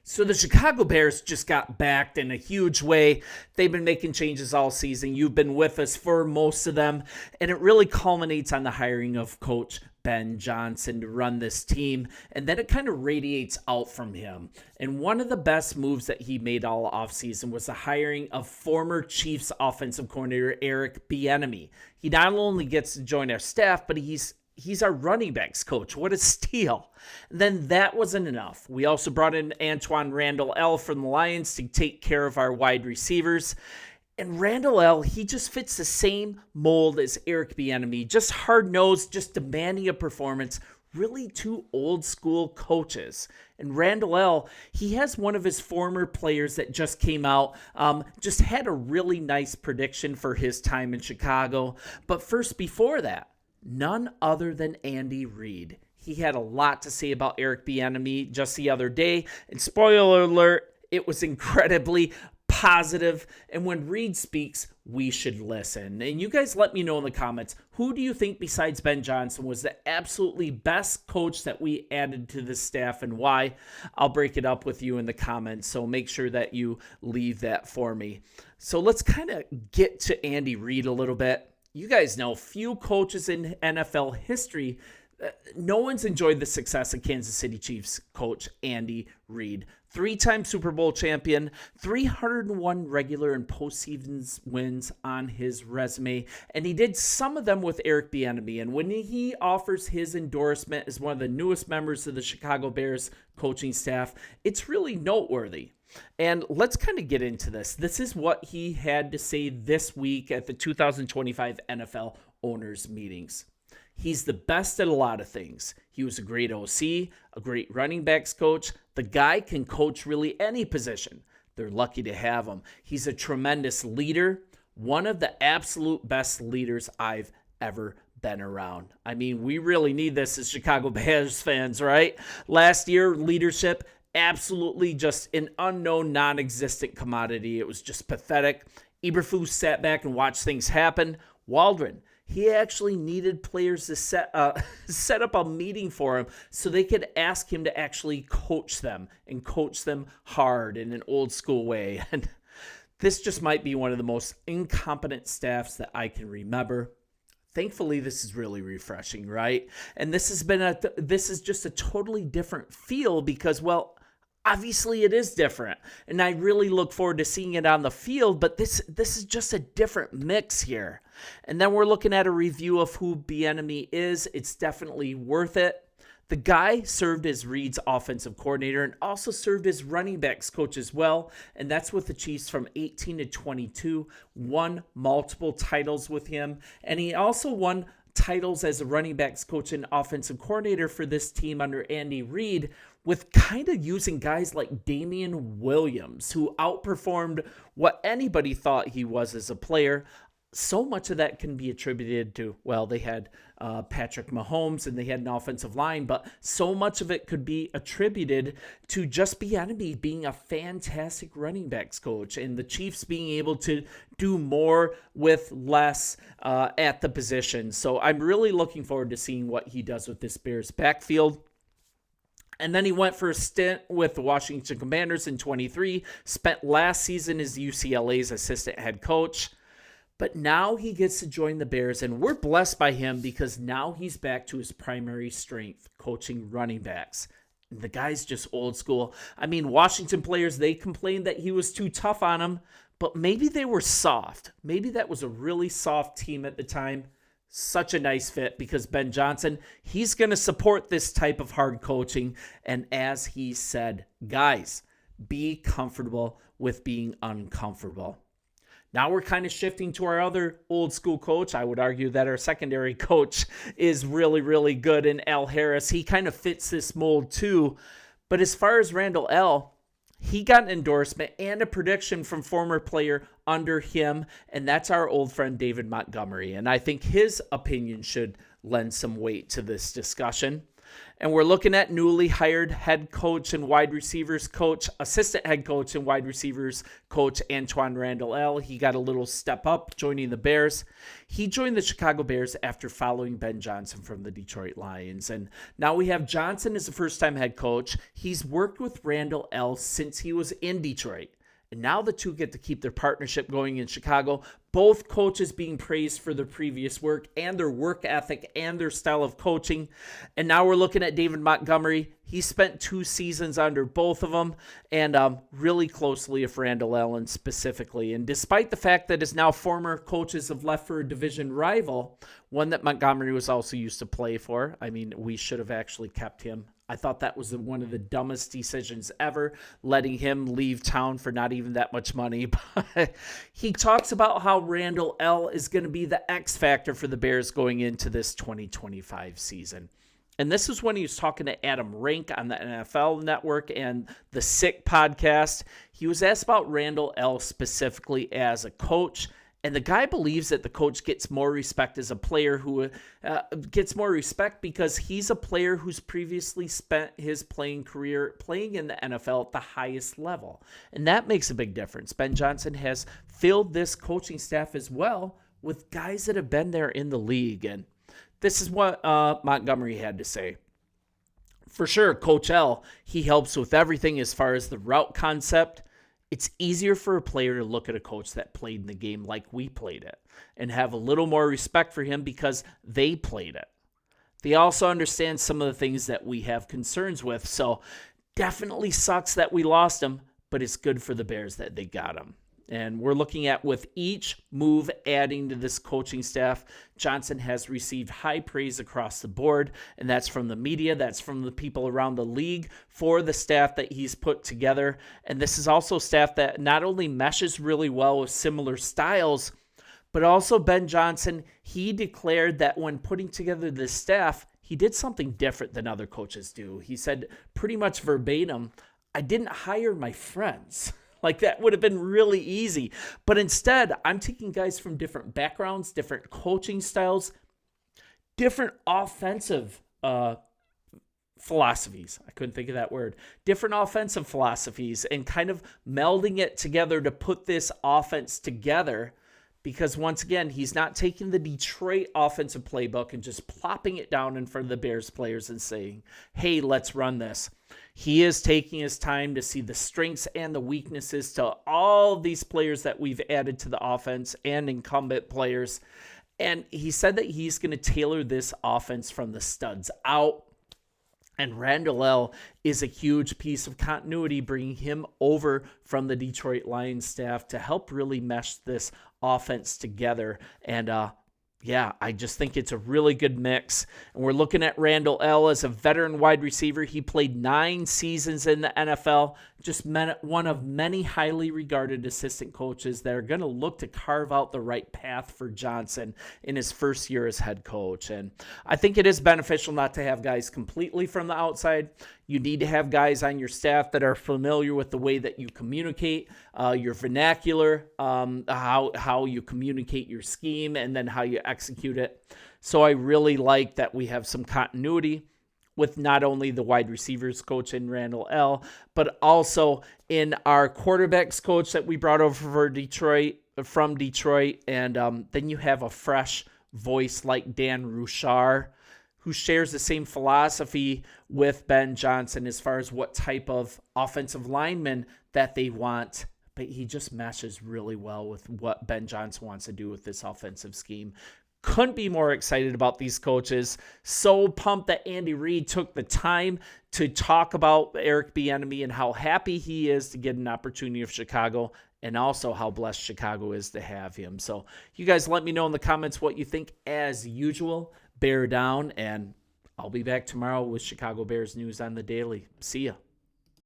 So the Chicago Bears just got backed in a huge way. They've been making changes all season. You've been with us for most of them. And it really culminates on the hiring of Coach Ben Johnson to run this team. And then it kind of radiates out from him. And one of the best moves that he made all offseason was the hiring of former Chiefs offensive coordinator Eric Bieniemy. He not only gets to join our staff, but he's our running backs coach. What a steal. Then that wasn't enough. We also brought in Antoine Randall L from the Lions to take care of our wide receivers. And Randall L, he just fits the same mold as Eric Bieniemy. Just hard-nosed, just demanding a performance. Really two old school coaches. And Randall L, he has one of his former players that just came out, just had a really nice prediction for his time in Chicago. But first, before that, none other than Andy Reid. He had a lot to say about Eric Bieniemy just the other day. And spoiler alert, it was incredibly positive. And when Reid speaks, we should listen. And you guys let me know in the comments, who do you think besides Ben Johnson was the absolutely best coach that we added to the staff and why? I'll break it up with you in the comments. So make sure that you leave that for me. So let's kind of get to Andy Reid a little bit. You guys know few coaches in NFL history, no one's enjoyed the success of Kansas City Chiefs coach Andy Reid. 3-time Super Bowl champion, 301 regular and postseason wins on his resume, and he did some of them with Eric Bieniemy. And when he offers his endorsement as one of the newest members of the Chicago Bears coaching staff, it's really noteworthy. And let's kind of get into this. This is what he had to say this week at the 2025 NFL owners meetings. He's the best at a lot of things. He was a great OC, a great running backs coach. The guy can coach really any position. They're lucky to have him. He's a tremendous leader, one of the absolute best leaders I've ever been around. I mean, we really need this as Chicago Bears fans, right? Last year, leadership, absolutely just an unknown, non-existent commodity. It was just pathetic. Eberflus sat back and watched things happen. Waldron, he actually needed players to set up a meeting for him so they could ask him to actually coach them and coach them hard in an old school way. And this just might be one of the most incompetent staffs that I can remember. Thankfully, this is really refreshing, right? And this is just a totally different feel because, well, obviously it is different. And I really look forward to seeing it on the field, but this is just a different mix here. And then we're looking at a review of who Bieniemy is. It's definitely worth it. The guy served as Reid's offensive coordinator and also served as running backs coach as well. And that's with the Chiefs from 18 to 22, won multiple titles with him. And he also won titles as a running backs coach and offensive coordinator for this team under Andy Reid, with kind of using guys like Damian Williams, who outperformed what anybody thought he was as a player. So much of that can be attributed to, well, they had Patrick Mahomes and they had an offensive line, but so much of it could be attributed to just Bieniemy being a fantastic running backs coach and the Chiefs being able to do more with less at the position. So I'm really looking forward to seeing what he does with this Bears backfield. And then he went for a stint with the Washington Commanders in 23, spent last season as UCLA's assistant head coach. But now he gets to join the Bears, and we're blessed by him because now he's back to his primary strength, coaching running backs. And the guy's just old school. I mean, Washington players, they complained that he was too tough on them, but maybe they were soft. Maybe that was a really soft team at the time. Such a nice fit because Ben Johnson, he's going to support this type of hard coaching. And as he said, guys, be comfortable with being uncomfortable. Now we're kind of shifting to our other old school coach. I would argue that our secondary coach is really, really good in Al Harris. He kind of fits this mold too. But as far as Randall L, he got an endorsement and a prediction from former player under him, and that's our old friend David Montgomery. And I think his opinion should lend some weight to this discussion. And we're looking at newly hired head coach and wide receivers coach, assistant head coach and wide receivers coach Antoine Randall L. He got a little step up joining the Bears. He joined the Chicago Bears after following Ben Johnson from the Detroit Lions. And now we have Johnson as the first-time head coach. He's worked with Randall L since he was in Detroit. And now the two get to keep their partnership going in Chicago. Both coaches being praised for their previous work and their work ethic and their style of coaching. And now we're looking at David Montgomery. He spent 2 seasons under both of them and really closely with Randall Allen specifically. And despite the fact that his now former coaches have left for a division rival, one that Montgomery was also used to play for. I mean, we should have actually kept him. I thought that was one of the dumbest decisions ever, letting him leave town for not even that much money. But he talks about how Randall L is going to be the X factor for the Bears going into this 2025 season. And this is when he was talking to Adam Rink on the NFL Network and the Sick podcast. He was asked about Randall L specifically as a coach. And the guy believes that the coach gets more respect as a player who gets more respect because he's a player who's previously spent his playing career playing in the NFL at the highest level. And that makes a big difference. Ben Johnson has filled this coaching staff as well with guys that have been there in the league. And this is what Montgomery had to say. For sure, Coach L, he helps with everything as far as the route concept. It's easier for a player to look at a coach that played in the game like we played it and have a little more respect for him because they played it. They also understand some of the things that we have concerns with. So definitely sucks that we lost him, but it's good for the Bears that they got him. And we're looking at with each move adding to this coaching staff, Johnson has received high praise across the board. And that's from the media. That's from the people around the league for the staff that he's put together. And this is also staff that not only meshes really well with similar styles, but also Ben Johnson, he declared that when putting together this staff, he did something different than other coaches do. He said pretty much verbatim, I didn't hire my friends. Like that would have been really easy. But instead, I'm taking guys from different backgrounds, different coaching styles, different offensive philosophies. I couldn't think of that word. Different offensive philosophies and kind of melding it together to put this offense together. Because once again, he's not taking the Detroit offensive playbook and just plopping it down in front of the Bears players and saying, hey, let's run this. He is taking his time to see the strengths and the weaknesses to all of these players that we've added to the offense and incumbent players. And he said that he's going to tailor this offense from the studs out. And Randall L is a huge piece of continuity, bringing him over from the Detroit Lions staff to help really mesh this offense together. And yeah, I just think it's a really good mix. And we're looking at Randall L as a veteran wide receiver. He played 9 seasons in the NFL, just one of many highly regarded assistant coaches that are going to look to carve out the right path for Johnson in his first year as head coach. And I think it is beneficial not to have guys completely from the outside. You need to have guys on your staff that are familiar with the way that you communicate, your vernacular, how you communicate your scheme, and then how you execute it. So I really like that we have some continuity with not only the wide receivers coach in Randall L, but also in our quarterbacks coach that we brought over from Detroit. And then you have a fresh voice like Dan Rouchar, who shares the same philosophy with Ben Johnson as far as what type of offensive lineman that they want. But he just meshes really well with what Ben Johnson wants to do with this offensive scheme. Couldn't be more excited about these coaches. So pumped that Andy Reid took the time to talk about Eric Bieniemy and how happy he is to get an opportunity of Chicago, and also how blessed Chicago is to have him. So you guys let me know in the comments what you think. As usual, bear down, and I'll be back tomorrow with Chicago Bears news on the daily. See ya.